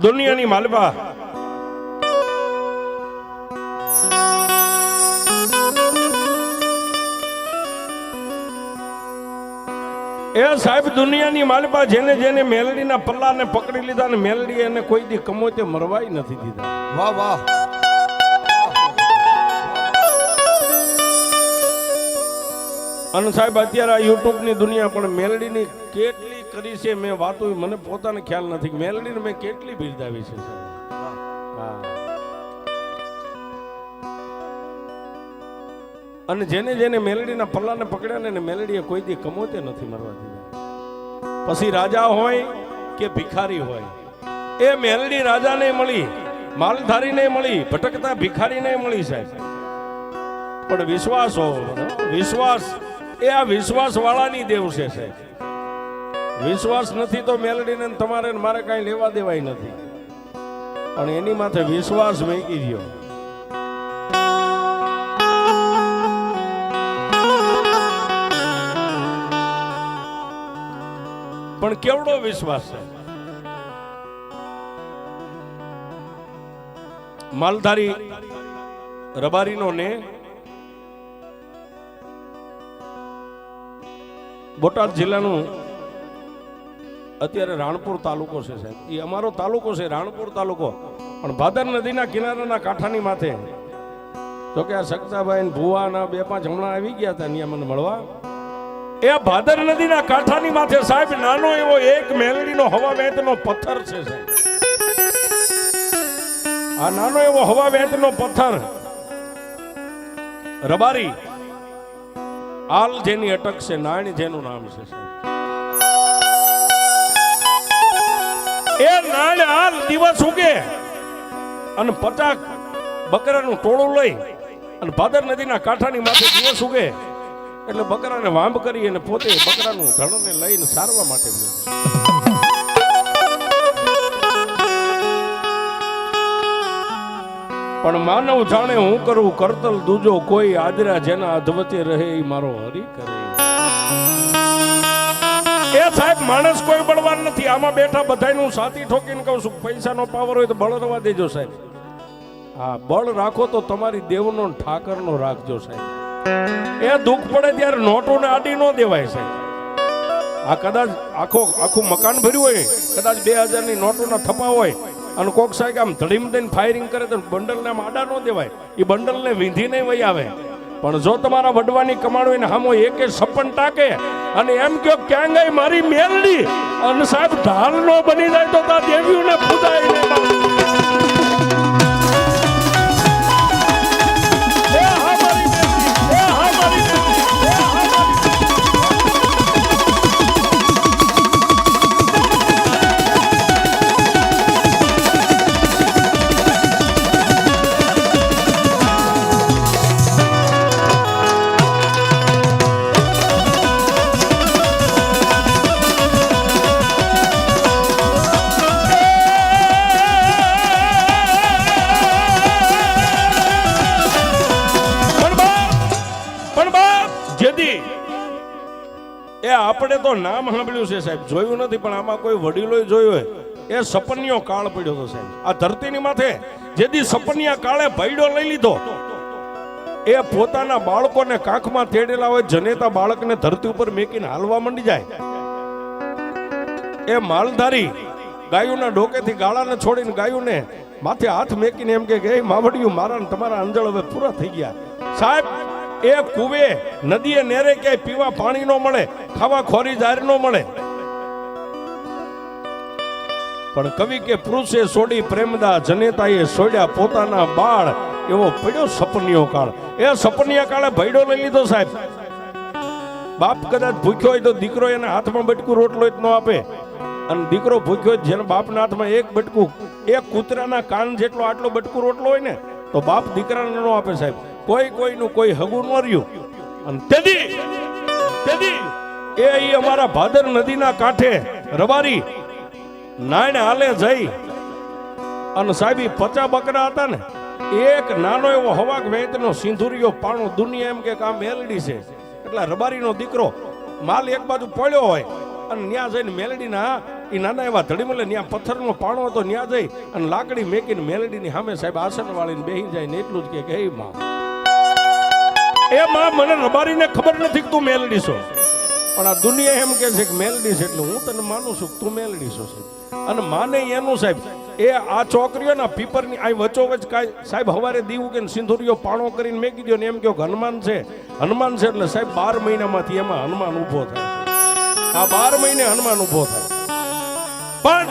દુનિયાની માલપા એ સાહેબ દુનિયાની માલપા જેને જેને મેલડીના પલ્લાને પકડી લીધા ને મેલડી એને કોઈ દી કમોતે મરવાય નથી દીધા. વાહ વાહ. અને સાહેબ અત્યારે આ યુટ્યુબ ની દુનિયા પણ મેલડીની કેટલી કરી છે મેં વાતો મને પોતાને ખ્યાલ નથી. મેલડીને મેં કેટલી બિરદાવી છે સાહેબ. હા. અને જેને જેને મેલડીના પલ્લાને પકડ્યા ને મેલડીએ કોઈ દી કમોતે નથી મરવા દીધા. પછી રાજા હોય કે ભિખારી હોય, એ મેલડી રાજા નહીં મળી, માલધારી નહીં મળી, ભટકતા ભિખારી નહીં મળી સાહેબ. પણ વિશ્વાસ હોવો, વિશ્વાસ એ આ વિશ્વાસ વાળાની દેવ છે સાહેબ. વિશ્વાસ નથી તો મેલડીને તમારે મારે કાંઈ લેવા દેવાય નથી, પણ એની માથે વિશ્વાસ મેકી દો. પણ કેવડો વિશ્વાસ છે. માલધારી રબારીનો ને બોટાદ જિલ્લાનું અત્યારે રાણપુર તાલુકો છે સાહેબ. એ અમારો તાલુકો છે રાણપુર તાલુકો, પણ ભાદર નદીના કિનારાના કાંઠાની માથે. તો કે આ સક્તાભાઈ ભુવાના 2-5 હમણાં આવી ગયા હતા અહીંયા મને મળવા. એ ભાદર નદીના કાંઠાની માથે સાહેબ નાનો એવો એક મેલડીનો હવા વેતનો પથ્થર છે સાહેબ. આ નાનો એવો હવા વેતનો પથ્થર રબારી આલ જેની અટક છે, નાણી જેનું નામ છે સાહેબ. એ નાણ આલ દિવસ ઉગે અને 50 બકરાનું ટોળું લઈ અને ભાદર નદીના કાંઠાની માથે દિવસ ઉગે એટલે બકરાને વાંભ કરી અને પોતે બકરાનું ધડને લઈને સારવા માટે. પણ માનવ જાણે હું કરું કરતલ દૂજો, કોઈ આદરા જેના અધવતે રહે એ મારો હરી કરે. એ સાહેબ માણસ કોઈ બળવાન નથી. આમાં બેઠા બધાયનું સાથી ઠોકીને કહું છું, પૈસાનો પાવર હોય તો બળ રવા દેજો સાહેબ. હા, બળ રાખો તો તમારી દેવનો ઠાકરનો રાખજો સાહેબ. એ દુઃખ પડે ત્યારે નોટોને આડી ન દેવાય સાહેબ. આ કદાચ આખું મકાન ભર્યું હોય, કદાચ 2000ની નોટોના થપ્પા હોય અને કોક સાહેબ આમ ધડીમ દઈને ફાયરિંગ કરે તો બંડલને આમ આડા ન દેવાય. એ બંડલને વીંધી નહીં વહી આવે. પણ જો તમારા વડવાની કમાણ હોય ને હામો એકે સપન ટાકે અને એમ કહો ક્યાં ગઈ મારી મેલડી, અને સાહેબ ઢાલ નો બની જાય તો તા દેવીઓને ફુદાય ને. આપણે તો નામ સાંભળ્યું છે સાહેબ, જોયું નથી. પણ આમાં કોઈ વડીલોય જોયું હોય. એ સપનિયો કાળ પડ્યો હતો સાહેબ આ ધરતીની માથે. જેથી સપનિયા કાળે ભયડો લઈ લીધો, એ પોતાના બાળકોને કાંખમાં તેડેલા હોય, જનેતા બાળકને ધરતી ઉપર મેકીને હાલવા માંડી જાય. એ માલધારી ગાયોના ડોકેથી ગાળાને છોડીને ગાયોને માથે હાથ મેકીને એમ કે માવડિયું મારા ને તમારા અંજળ હવે પૂરા થઈ ગયા સાહેબ. એ કુવે નદીએ નેરે ક્યાંય પીવા પાણી ન મળે, ખાવા ખોરી જાહેર ન મળે. પણ કવિ કે પુરુષે છોડી પ્રેમદા, જનેતાએ છોડ્યા પોતાના બાળ, એવો પડ્યો સપનિયો કાળ. એ સપનિયા કાળે ભયડો લઈ લીધો સાહેબ. બાપ કદાચ ભૂખ્યો હોય તો દીકરો એને હાથમાં બટકું રોટલો જ ન આપે, અને દીકરો ભૂખ્યો હોય જેના બાપના હાથમાં એક બટકું, એક કૂતરાના કાન જેટલો આટલો બટકું રોટલો હોય ને તો બાપ દીકરાને ન આપે સાહેબ. કોઈનું કોઈ હગું ન રહ્યું. અને તેથી એ અમારા ભાદર નદીના કાંઠે રબારી નાયણ હાલે જઈ અને સાહેબ 50 બકરા હતા ને, એક નાનો એવો હવાક વેતનો સિંધુરિયો પાણો દુનિયા એમ કે આ મેલડી છે. એટલે રબારીનો દીકરો માલ એક બાજુ પડ્યો હોય અને ત્યાં જઈને મેલડીના એ નાના એવા ધડી મળે ત્યાં પથ્થરનો પાણો હતો ત્યાં જઈ અને લાકડી મેકીને મેલડીની સામે સાહેબ આસન વાળીને બેસી જાય ને એટલું જ કે હે માં, એ માં મને રબારીને ખબર નથી કે તું મેલડી છો, પણ આ દુનિયા એમ કે છે કે મેલડી છે એટલે હું તને માનું છું કે તું મેલડી છો સાહેબ. અને માને એનું સાહેબ એ આ છોકરીઓના પીપરની આ વચ્ચોવચ કાંઈ સાહેબ હવારે દીવું કે સિંધુરીઓ પાણો કરીને મેકી દો ને એમ કહો હનુમાન છે એટલે સાહેબ 12 મહિનામાંથી એમાં હનુમાન ઊભો થાય. આ 12 મહિને હનુમાન ઊભો થાય. પણ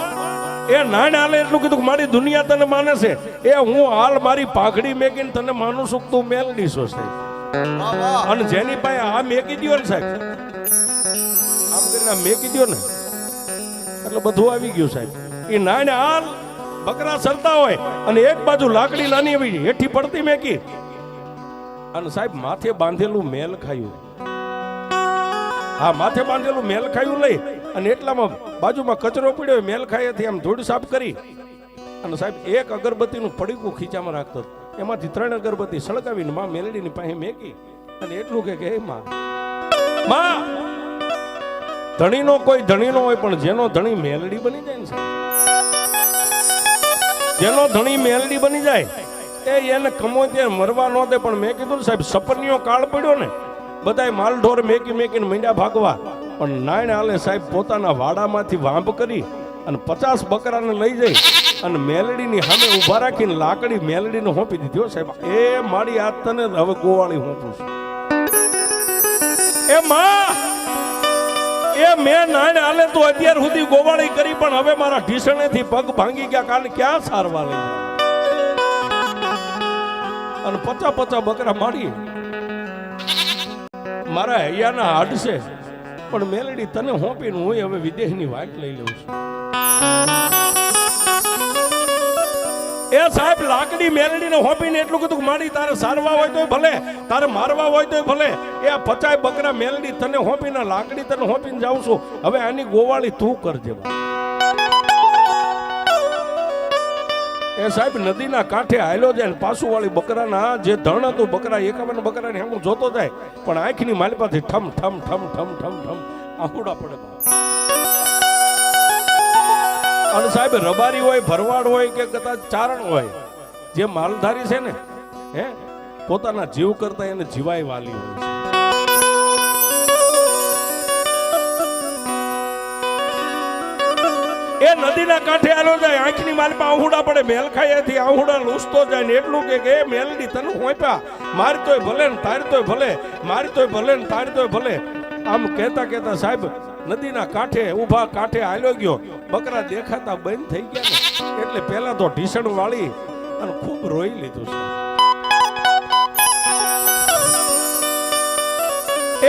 એ નાને હાલે એટલું કીધું કે મારી દુનિયા તને માને છે, એ હું હાલ મારી પાઘડી મેકીને તને માનું છું કે તું મેલડી છો સાહેબ. અને જેની પાસે આ મેકી દો ને સાહેબ, આમ કરીને આ મેકી દો ને એટલે બધું આવી ગયું સાહેબ. એ નાને હાલ બકરા ચરતા હોય અને એક બાજુ લાકડી નાની એવી હેઠી પડતી મેકી અને સાહેબ માથે બાંધેલું મેલ ખાયું. હા, માથે બાંધેલું મેલ ખાયું લઈ અને એટલામાં બાજુમાં કચરો પડ્યો મેલ ખાયાથી આમ ધૂળ સાફ કરી અને સાહેબ એક અગરબત્તીનું પડીકું ખીચામાં રાખતો, એમાંથી 3 અગરબત્તી સળગાવીને માં મેલડીની પાસે મેકી અને એટલું કે હે માં, ધણીનો કોઈ ધણીનો હોય પણ જેનો ધણી મેલડી બની જાય ને સાહેબ, જેનો ધણી મેલડી બની જાય એને કમો ત્યાં મરવા ન દે. પણ મેં કીધું સાહેબ સપનીઓ કાળ પડ્યો ને બધાય માલઢોર મેકીને મીંડા ભાગવા, પણ નાયણ હાલે સાહેબ પોતાના વાડામાંથી વાંભ કરી અને 50 બકરાને લઈ જઈ અને મેલડીની સામે ઊભા રાખીને લાકડી મેલડીને હોપી દીધી. હો સાહેબ, એ મારી હાથ તને હવે ગોવાળી હોપું છું. એ માં, એ મેં નાયણ હાલે તો અત્યાર સુધી ગોવાળી કરી પણ હવે મારા ઢીસણેથી પગ ભાંગી ગયા, કાલે ક્યાં સારવા લઈ અને 50 બકરા મારી મારા હૈયાના હાડશે, પણ મેલડી તને હોપીને હું હવે વિદેશની વાટ લઈ લઉં છું. એ સાહેબ લાકડી મેલડીને હોપીને એટલું કીધું કે મારી તારે સારવા હોય તો ભલે, તારે મારવા હોય તો ભલે, એ 50 બકરા મેલડી તને હોપીને લાકડી તને હોપીને જાઉં છું, હવે આની ગોવાળી તું કરજે. એ સાહેબ નદીના કાંઠે હાલ્યો જાય ને પાછું વાળી બકરાના જે ધણ હતું બકરા 51 બકરાને હું જોતો જાય પણ આંખની માલિપાથી ઠમ ઠમ ઠમ ઠમ ઠમ ઠમ આહુડા પડે. અને સાહેબ રબારી હોય, ભરવાડ હોય કે કદાચ ચારણ હોય, જે માલધારી છે ને હે પોતાના જીવ કરતા એને જીવાય વાલી હોય છે. એ નદીના કાંઠે આલો જાય, આંખની માલપા આહુડા પડે, મેલ ખાયાથી આહુડા લૂસતો જાય ને એટલું કે મેલડી તને હોપ્યા, મારી તોય ભલે ને તારી તોય ભલે, મારી તોય ભલે ને તારી તોય ભલે. આમ કહેતા સાહેબ નદીના કાંઠે ઊભા કાંઠે હાલ્યો ગયો, બકરા દેખાતા બંધ થઈ ગયા ને એટલે પેલા તો ઢીસણ વાળી અને ખૂબ રોઈ લીધું છે.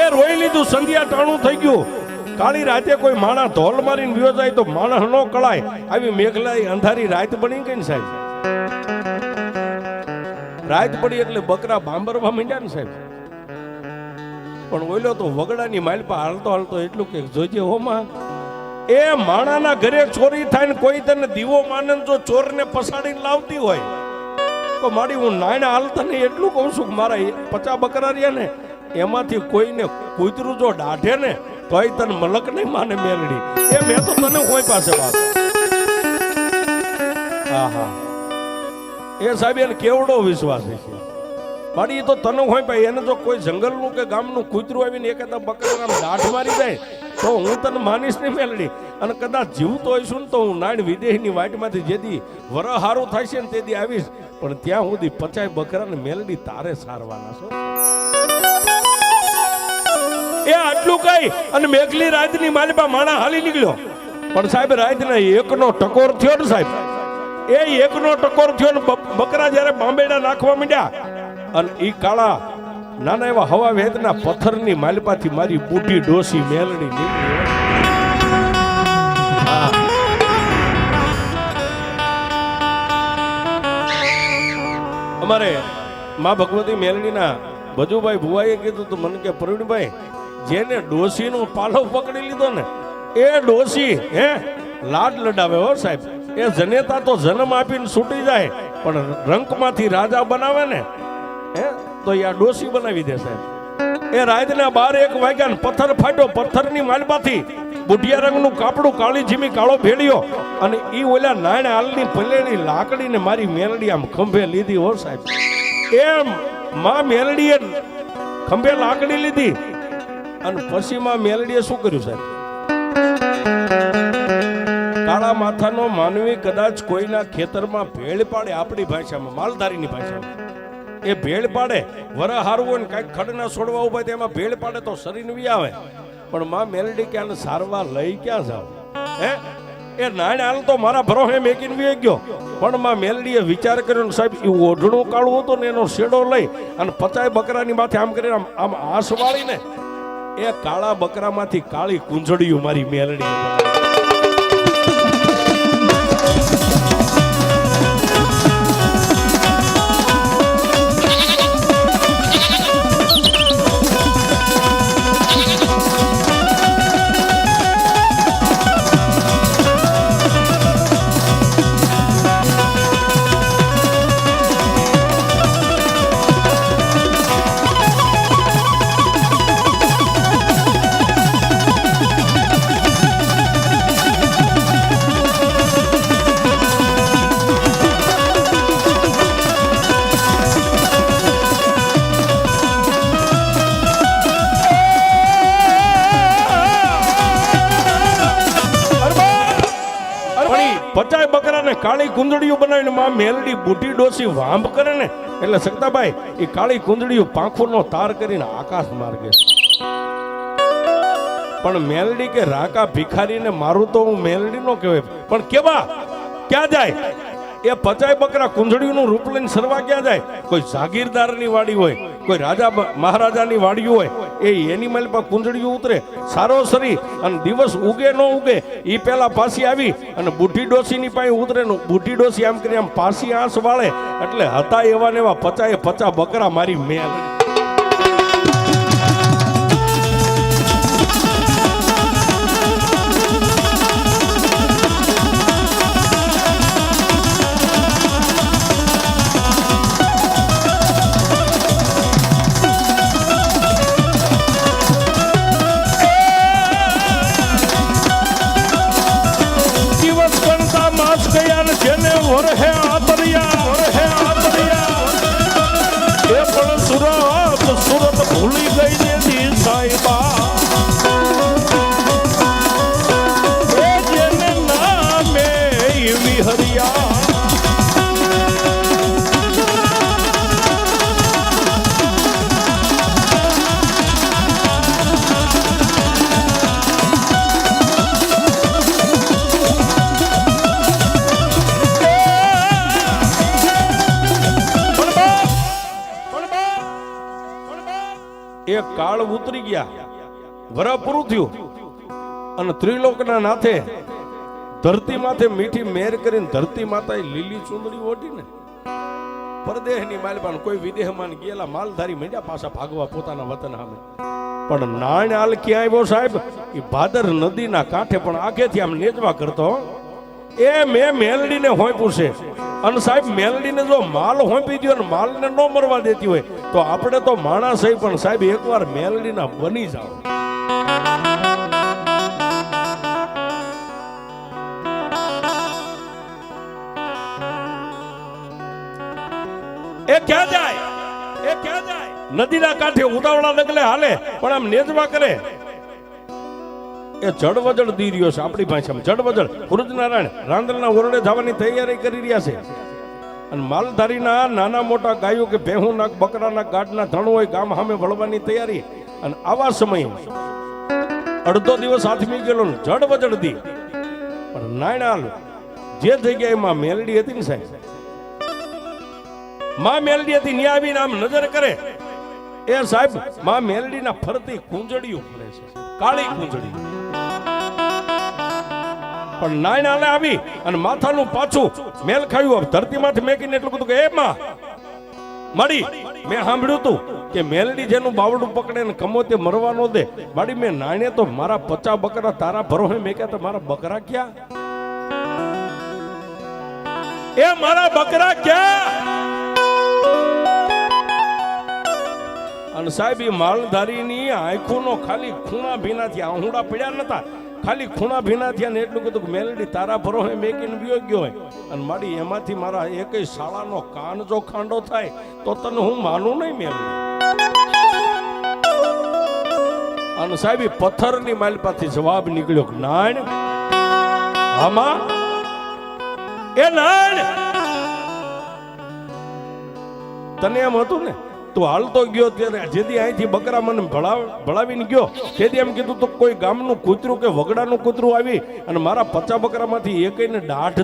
એ રોઈ લીધું, સંધ્યા ટાણું થઈ ગયું. કાળી રાતે કોઈ માણા ધોલ મારીને વ્યો જાય તો માણસ નો કળાય, આવી મેઘલાઈ અંધારી રાત બની ગઈ ને સાહેબ. રાત પડી એટલે બકરા બાંબરવા માંડ્યા ને સાહેબ. પણ ઓઈલો તો વગડાની માલપા હાલતો હાલતો એટલું કે જોજે હોમાં, એ માણાના ઘરે ચોરી થાય ને કોઈ તને દીવો માને જો ચોરને પસાડીને લાવતી હોય તો મારી હું નાયણા હાલતા ને એટલું કહું છું કે મારા 50 બકરા રહ્યા ને એમાંથી કોઈને કૂતરું જો દાઢે ને તોય તને મલક નહીં માને મેલડી. એ મેં તો તને કોઈ પાસે વાત. હા હા, એ સાહેબ એને કેવડો વિશ્વાસ છે મારી તો તને હોય ભાઈ. એને જો કોઈ જંગલનું કે ગામનું કૂતરું આવીને એકાદા બકરા દાઢ મારી જાય તો હું તને માનીશ નહીં મેલડી. અને કદાચ જીવતો હોઈશું ને તો હું નાણ વિદેશની વાટમાંથી જેથી વર હારું થાય છે ને તેથી આવીશ, પણ ત્યાં સુધી 50 બકરાને મેલડી તારે સારવાના છો. એ આટલું કઈ અને મેઘલી રાતની માલિપા માણા હાલી નીકળ્યો. પણ સાહેબ રાતના એકનો ટકોર થયો ને સાહેબ, એ એકનો ટકોર થયો ને બકરા જયારે બાંબેડા નાખવા માંડ્યા અને ઈ કાળા નાના એવા હવા વેદના પથ્થરની માલિપાથી મારી બુઢી ડોસી મેલડી નીકળી. અમારે માં ભગવતી મેલડીના ભજુભાઈ ભુવાઈએ કીધું તો મને કે પ્રવીણભાઈ જેને ડોસીનો પાલો પકડી લીધો ને એ ડોસી લાડ લડાવે હો સાહેબ. એ જનેતા તો જન્મ આપીને છૂટી જાય પણ રંકમાંથી રાજા બનાવે ને તો એ આ ડોસી બનાવી દે સાહેબ. એ રાતના 12-1 વાગ્યા પથ્થર ફાટ્યો, પથ્થરની માલમાંથી બુઢિયા રંગનું કાપડું, કાળી જીમી કાળો ભેળ્યો અને ઈ ઓલા નાણ હાલની પલેની લાકડીને મારી મેલડી આમ ખંભે લીધી. હો સાહેબ, એમ માં મેલડીએ ખંભે લાકડી લીધી અને પછી માં મેલડીએ શું કર્યું સાહેબ? કાળા માથાનો માનવી કદાચ કોઈના ખેતરમાં ભેળ પાડે, આપણી ભાષામાં માલધારીની ભાષામાં એ ભેળ પાડે, વરા હારું હોય ને કાંઈક ખડના છોડવા ઉભા તેમાં ભેળ પાડે તો શરીર વી આવે, પણ માં મેલડી ક્યાં સારવાર લઈ ક્યાં જાવ? હે એ નાણ હાલ તો મારા ભરોહે મેકીને વી ગયો, પણ માં મેલડીએ વિચાર કર્યો ને સાહેબ એ ઓઢણું કાળું હતું ને એનો શેડો લઈ અને 50 બકરાની માથે આમ કરીને આમ આંસ વાળીને એ કાળા બકરામાંથી કાળી કુંજળિયું મારી મેલડી. કાળી કુંજળીઓ બનાવીને માં મેલડી બુઢી ડોસી વાંભ કરે ને એટલે સકતાભાઈ એ કાળી કુંજળીઓ પાંખોનો તાર કરીને આકાશ માર્ગે. પણ મેલડી કે રાકા ભિખારીને મારું તો હું મેલડી નો કહેવાય, પણ કેવા ક્યાં જાય? એ 50 બકરા કુંજળીઓનું રૂપ લઈને સરવા ક્યાં જાય? કોઈ જાગીરદારની વાડી હોય, કોઈ રાજા મહારાજાની વાડી હોય, એ એની માલ પર કુંજળીઓ ઉતરે સારો સરી અને દિવસ ઉગે ન ઉગે એ પેલા પાછી આવી અને બુઢી ડોસીની પાસે ઉતરે ને બુઢી ડોસી આમ કરી આમ પાછી આંસ વાળે. એટલે હતા એવા ને એવા 50 બકરા મારી મેલ. વરહે આતરિયા એ પણ સુરત ભૂલી ગઈ ને સાહેબા, એ જેને નામે વિહરિયા. એ કાળ ઉતરી ગયા, વરા પૂરું થયું અને ત્રિલોકના નાથે ધરતી માથે મીઠી મેર કરીને ધરતી માતાએ લીલી ચૂંદડી ઓઢીને પરદેહની માલપાન કોઈ વિદેહમાં ગયેલા માલધારી મંડ્યા પાછા ભાગવા પોતાના વતન સામે. પણ નાણ હાલ ક્યાં આવ્યો સાહેબ? એ ભાદર નદીના કાંઠે પણ આખેથી આમ નેજવા કરતો. એ મેં મેલડીને હોંપ્યું છે અને સાહેબ મેલડીને જો માલ હોંપી દો ને માલને ન મરવા દેતી હોય તો આપણે તો માણસ હોય, પણ સાહેબ એકવાર મેલડીના બની જાઓ. એ ક્યાં જાય? નદીના કાંઠે ઉતાવળા ડગલે હાલે પણ આમ નેજવા કરે. એ જળવજળ દી રહ્યો છે આપણી ભાષામાં. જળવજળ સૂરજનારાયણ રાંદલના ઓરડે જવાની તૈયારી કરી રહ્યા છે અને માલધારીના નાના મોટા ગાયો કે ભેહુના બકરાના ગાઢના ધણ હોય ગામ સામે વળવાની તૈયારી. અને આવા સમયે અડધો દિવસ હાથમી ગયેલો જળવજળ દી. પણ નાયણાલ જે જગ્યાએ માં મેલડી હતી ને સાહેબ, માં મેલડી હતી ત્યાં આવીને આમ નજર કરે એ સાહેબ માં મેલડીના ફરતી કુંજળીઓ ફરે છે, કાળી કુંજળી. પણ નાયણાલે આવી અને માથાનું પાછું મેલ ખાયું ધરતીમાંથી મેકીને એટલું કીધું કે એ માં માડી, મેં સાંભળ્યું તું કે મેલડી જેનું બાવડું પકડે ને કમોતે મરવા ન દે. માડી મેં નાયણે તો મારા 50 બકરા તારા ભરોહે મેક્યા, તો મારા બકરા ક્યાં? એ મારા બકરા ક્યાં? અને સાહેબ એ માલધારીની આંખોનો ખાલી ખૂણા ભીના થયા, આહુડા પડ્યા નતા, ખાલી ખૂણા ભીના થયા ને એટલું કીધું કે મેલડી તારા ભરોસે મેકીને વિયો ગયો હોય. અને મારી એમાંથી મારા એકેય શાળાનો કાન જો ખાંડો થાય તો તને હું માનું નહીં મેલડી. અને સાહેબ પથ્થરની માલપાથી જવાબ નીકળ્યો કે નાણ આમાં એ નાણ તને એમ હતું ને તું હાલતો ગયો ત્યારે જેથી અહીંથી બકરા મને ભળાવીને ગયો તેથી એમ કીધું તો કોઈ ગામનું કૂતરું કે વગડાનું કૂતરું આવી અને મારા 50 બકરામાંથી એકઈને દાઢ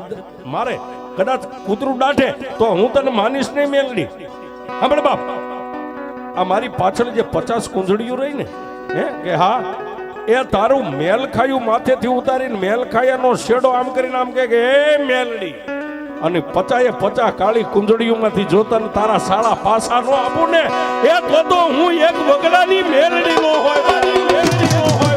મારે, કદાચ કૂતરું દાઢે તો હું તને માનીશ નહીં મેલડી. સાંભળ બાપ, આ મારી પાછળ જે 50 કુંજડીઓ રહી ને કે હા એ તારું મેલ ખાયું માથેથી ઉતારીને મેલ ખાયાનો શેડો આમ કરીને આમ કે એ મેલડી અને 50 કાળી કુંજડીઓમાંથી જોતન તારા સાળા પાસા નો આપું ને એ તો હું એક વગડાની મેલડી નો હોય, મારી મેલડી નો હોય.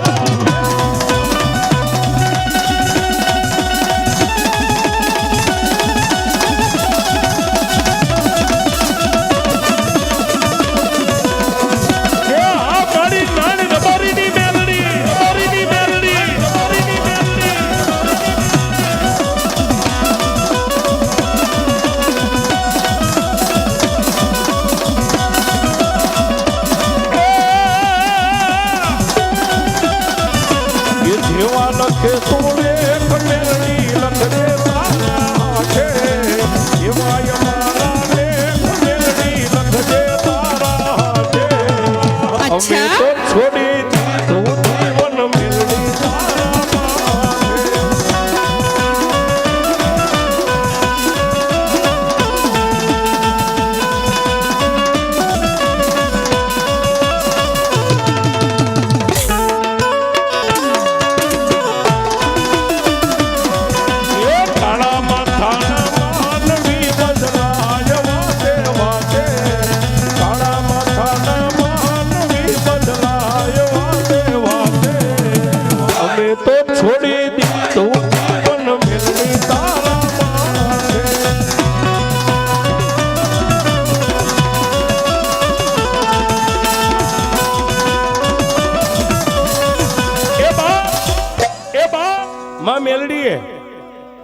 મેલડીએ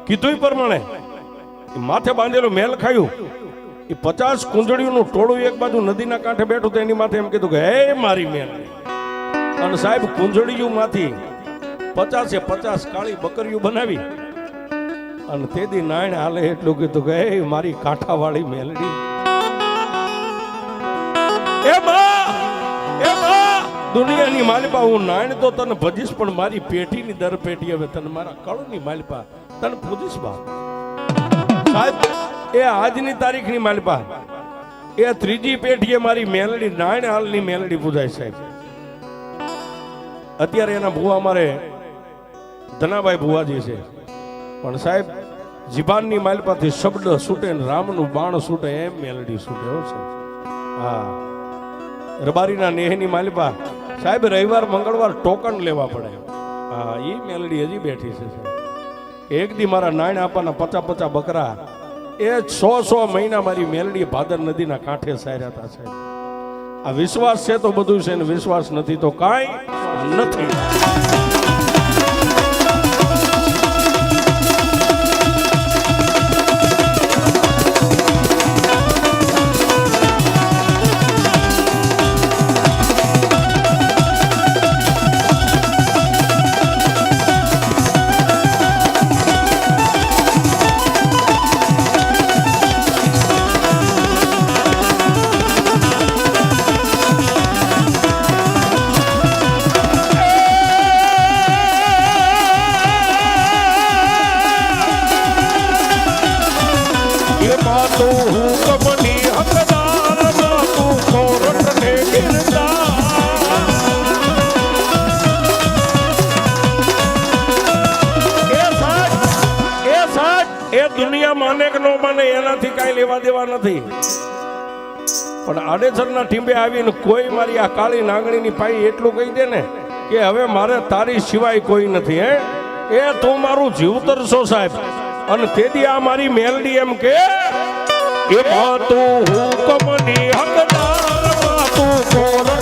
કીધું પ્રમાણે માથે બાંધેલો મેલ ખાયું એ 50 કુંજડીઓનું ટોળું એક બાજુ નદીના કાંઠે બેઠું તો એની માથે એમ કીધું કે હે મારી મેલડી. અને સાહેબ કુંજડીઓમાંથી 50 કાળી બકરીઓ બનાવી અને તેદી નાણ હાલે એટલું કીધું કે હે મારી કાંઠાવાળી મેલડી. દુનિયાની માલિપા હું નાણ તો તને ભજીશ પણ મારી પેટીની દર પેટી હવે તને મારા કળની માલિપા તને પૂજીશ બા. સાહેબ એ આજની તારીખની માલિપા એ ત્રીજી પેટીએ મારી મેલડી નાણ હાલની મેલડી પૂજાય સાહેબ. અત્યારે એના ભુવા મારે ધનાભાઈ ભુવાજી છે પણ સાહેબ જીભાનની માલિપાથી શબ્દ છૂટે ને રામનું બાણ છૂટે એમ મેલડી છૂટે હો સાહેબ. હા રબારીના નેહની માલિપા સાહેબ રવિવાર મંગળવાર ટોકન લેવા પડે. હા એ મેલડી હજી બેઠી છે. એક દી મારા નાણ આપવાના 50 બકરા એ 100 મહિના મારી મેલડી ભાદર નદીના કાંઠે સાર્યા હતા સાહેબ. આ વિશ્વાસ છે તો બધું છે ને વિશ્વાસ નથી તો કાંઈ નથી. દુનિયા માને કે નો માને એનાથી કાંઈ લેવા દેવા નથી પણ આડેસરના ટીંબે આવીને કોઈ મારી આ કાળી નાગણીની પાઈ એટલું કહી દે ને કે હવે મારે તારી સિવાય કોઈ નથી. હે એ તું મારું જીવતર છો સાહેબ. અને તેથી આ મારી મેલડી એમ કે તું હુકમની હકદાર તું સોર